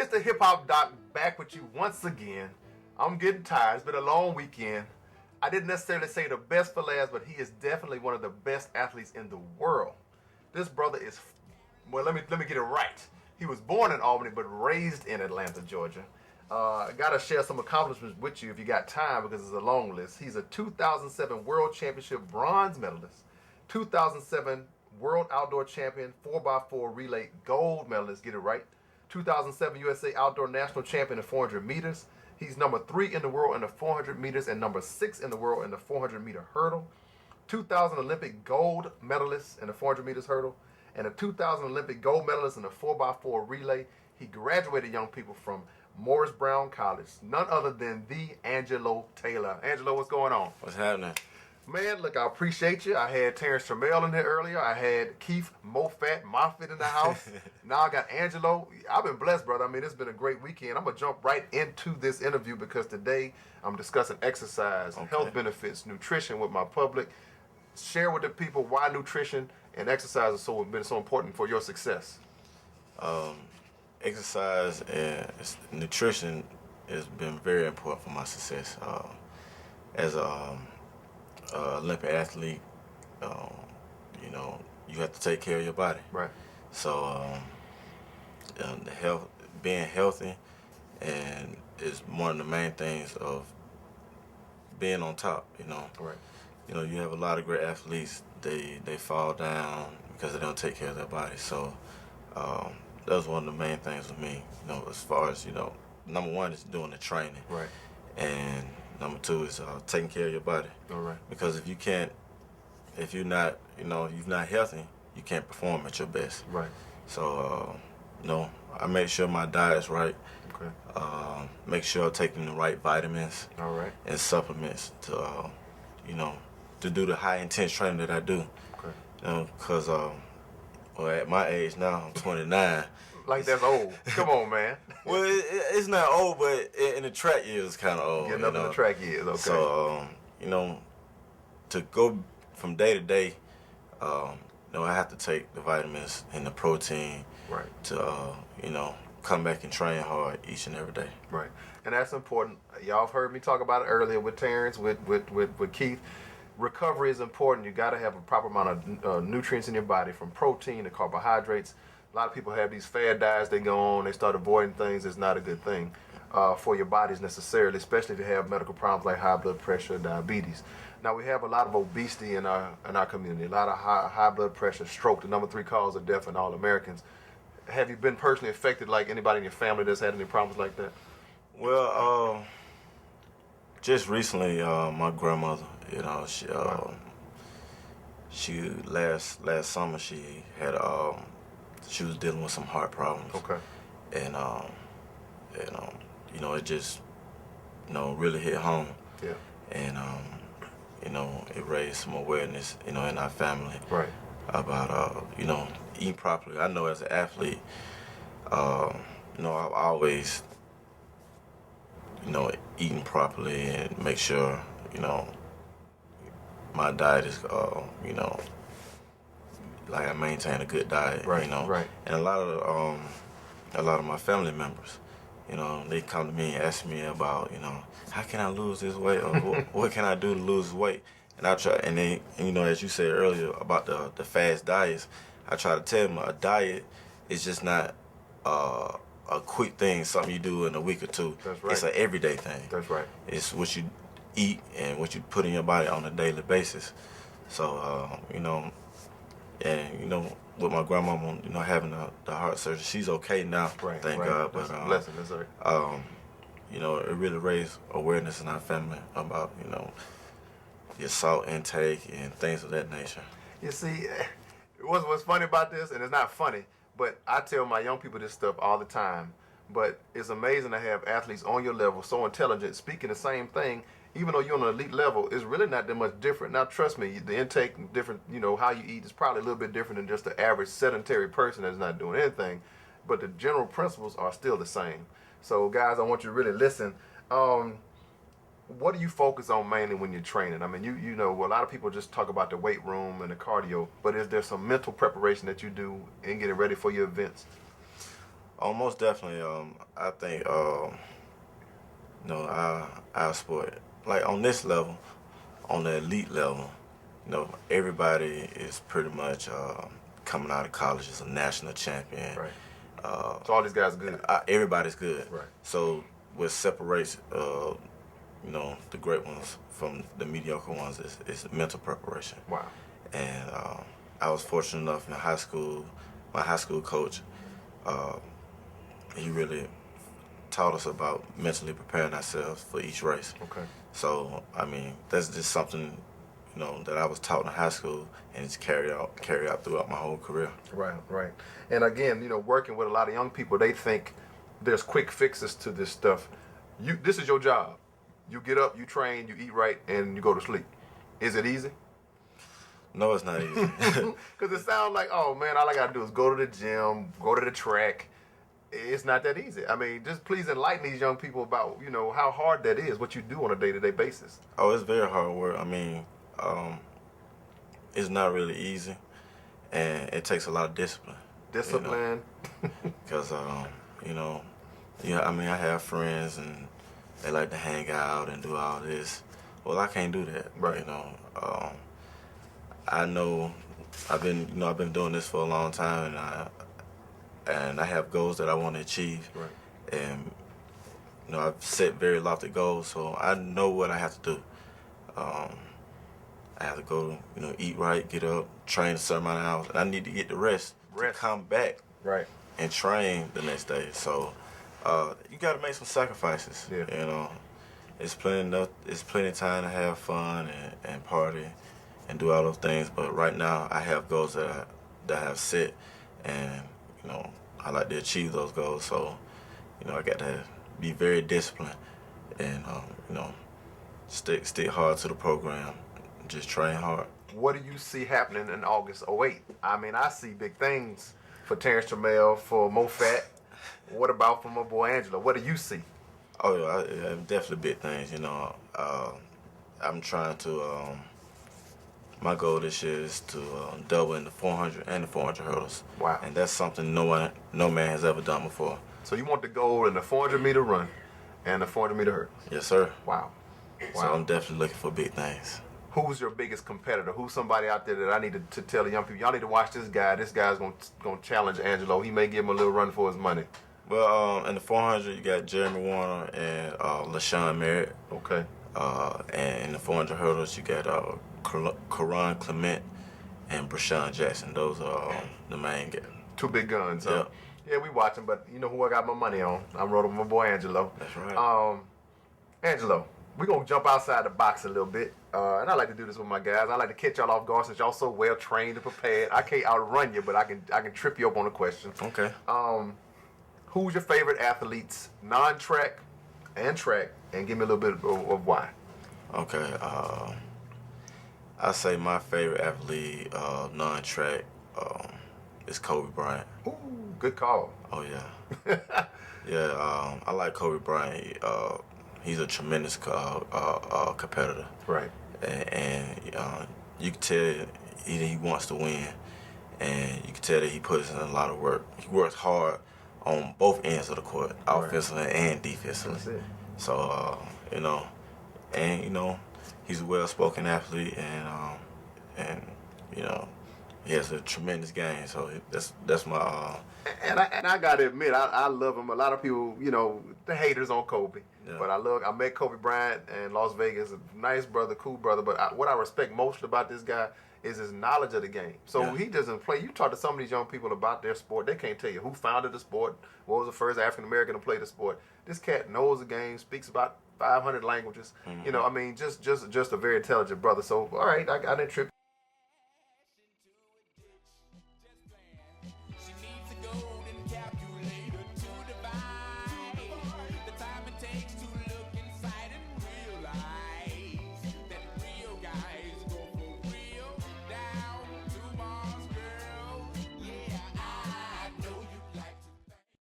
It's the Hip Hop Doc back with you once again. I'm getting tired. It's been a long weekend. I didn't necessarily say the best for last, but he is definitely one of the best athletes in the world. This brother is, well, let me get it right. He was born in Albany, but raised in Atlanta, Georgia. I gotta share some accomplishments with you if you got time because it's a long list. He's a 2007 World Championship bronze medalist, 2007 World Outdoor Champion, 4x4 relay gold medalist, get it right, 2007 USA Outdoor National Champion in 400 meters. He's number 3 in the world in the 400 meters and number 6 in the world in the 400 meter hurdle. 2000 Olympic gold medalist in the 400 meters hurdle and a 2000 Olympic gold medalist in the 4x4 relay. He graduated young people from Morris Brown College, none other than the Angelo Taylor. Angelo, what's going on? What's happening? Man, look, I appreciate you. I had Terrence Trammell in here earlier. I had Keith Moffitt in the house. Now I got Angelo. I've been blessed, brother. I mean, it's been a great weekend. I'm going to jump right into this interview because today I'm discussing exercise, health benefits, nutrition with my public. Share with the people why nutrition and exercise have been so important for your success. Exercise and nutrition has been very important for my success. As a Olympic athlete, you have to take care of your body. Right. So being healthy, and is one of the main things of being on top. Right. You have a lot of great athletes. They fall down because they don't take care of their body. So that was one of the main things with me. As far as number one is doing the training. Right. And number two is taking care of your body. All right. Because if you're not healthy, you can't perform at your best. Right. So, I make sure my diet's right. Okay. Make sure I'm taking the right vitamins. All right. And supplements to, to do the high intense training that I do. Okay. Because, at my age now, I'm 29. Like that's old. Come on, man. Well, it's not old, but in the track years, it's kind of old. Getting up in the track years, okay. So, to go from day to day, I have to take the vitamins and the protein, right, to, come back and train hard each and every day. Right, and that's important. Y'all have heard me talk about it earlier with Terrence, with Keith. Recovery is important. You got to have a proper amount of nutrients in your body, from protein to carbohydrates. A lot of people have these fad diets they go on, they start avoiding things. It's not a good thing for your bodies necessarily, especially if you have medical problems like high blood pressure, diabetes. Now, we have a lot of obesity in our community, a lot of high blood pressure, stroke, the number 3 cause of death in all Americans. Have you been personally affected, like anybody in your family that's had any problems like that? Well, just recently, my grandmother, she last summer she had she was dealing with some heart problems. Okay. And it just really hit home. Yeah. And it raised some awareness in our family. Right. About eating properly. I know as an athlete, I've always eating properly and make sure my diet is like I maintain a good diet. Right. Right. And a lot of my family members, they come to me and ask me about how can I lose this weight, or what can I do to lose weight. And I try, and they, as you said earlier about the fast diets, I try to tell them a diet is just not a quick thing, something you do in a week or two. That's right. It's an everyday thing. That's right. It's what you eat and what you put in your body on a daily basis. So, with my grandmama, having the heart surgery, she's okay now, right, thank right. God. That's But a blessing, that's right. It really raised awareness in our family about your salt intake and things of that nature. You see, what's funny about this, and it's not funny, but I tell my young people this stuff all the time, but it's amazing to have athletes on your level, so intelligent, speaking the same thing, even though you're on an elite level, it's really not that much different. Now, trust me, the intake different, how you eat is probably a little bit different than just the average sedentary person that's not doing anything, but the general principles are still the same. So, guys, I want you to really listen. What do you focus on mainly when you're training? I mean, a lot of people just talk about the weight room and the cardio, but is there some mental preparation that you do in getting ready for your events? Most definitely. I think our sport, like on this level, on the elite level, everybody is pretty much coming out of college as a national champion. Right. Uh, So all these guys good. Everybody's good. Right. So what separates the great ones from the mediocre ones is mental preparation. Wow. And I was fortunate enough in high school. My high school coach, uh, he really taught us about mentally preparing ourselves for each race. Okay. So I mean, that's just something that I was taught in high school, and it's carried out throughout my whole career. Right, right. And again, working with a lot of young people, they think there's quick fixes to this stuff. This is your job. You get up, you train, you eat right, and you go to sleep. Is it easy? No, it's not easy. Because it sounds like, oh man, all I gotta do is go to the gym, go to the track. It's not that easy. I mean, just please enlighten these young people about, how hard that is, what you do on a day-to-day basis. Oh, it's very hard work. I mean, it's not really easy, and it takes a lot of discipline. Discipline. Because, I mean, I have friends, and they like to hang out and do all this. Well, I can't do that. Right. I know I've been doing this for a long time, and I have goals that I want to achieve. Right. And I've set very lofty goals, so I know what I have to do. I have to go, eat right, get up, train a certain amount of hours, and I need to get the rest. To come back right, and train the next day. So you got to make some sacrifices. Yeah. It's plenty of time to have fun and party and do all those things. But right now, I have goals that I have set, and I like to achieve those goals. So I got to be very disciplined and stick hard to the program. Just train hard. What do you see happening in August '08? I mean, I see big things for Terrence Trammell, for Mofat. What about for my boy Angelo? What do you see? Oh, yeah, definitely big things. I'm trying to. My goal this year is to double in the 400 and the 400 hurdles. Wow. And that's something no man has ever done before. So you want the gold in the 400-meter run and the 400-meter hurdles? Yes, sir. Wow. So I'm definitely looking for big things. Who's your biggest competitor? Who's somebody out there that I need to tell the young people, y'all need to watch this guy. This guy's gonna challenge Angelo. He may give him a little run for his money. Well, in the 400, you got Jeremy Warner and LaShawn Merritt. Okay. And in the 400 hurdles, you got Karan Clement and Brashawn Jackson. Those are the main guys. Two big guns. Yeah. Yeah, we watching, but you know who I got my money on? I'm rolling with my boy Angelo. That's right. Angelo, we're going to jump outside the box a little bit. And I like to do this with my guys. I like to catch y'all off guard since y'all so well trained and prepared. I can't outrun you, but I can trip you up on a question. Okay. Who's your favorite athletes, non-track and track, and give me a little bit of why? Okay. I say my favorite athlete, non-track, is Kobe Bryant. Ooh, good call. Oh yeah. Yeah. I like Kobe Bryant. He's a tremendous competitor. Right. And you can tell he wants to win, and you can tell that he puts in a lot of work. He works hard on both ends of the court, offensively and defensively. That's it. So he's a well-spoken athlete, and he has a tremendous game. So that's my. And I gotta admit, I love him. A lot of people, the haters on Kobe. Yeah. But I met Kobe Bryant in Las Vegas. A nice brother, cool brother. But what I respect most about this guy is his knowledge of the game. So he doesn't play. You talk to some of these young people about their sport, they can't tell you who founded the sport, what was the first African American to play the sport. This cat knows the game, speaks about 500 languages. Mm-hmm. Just a very intelligent brother. So all right, I didn't trip.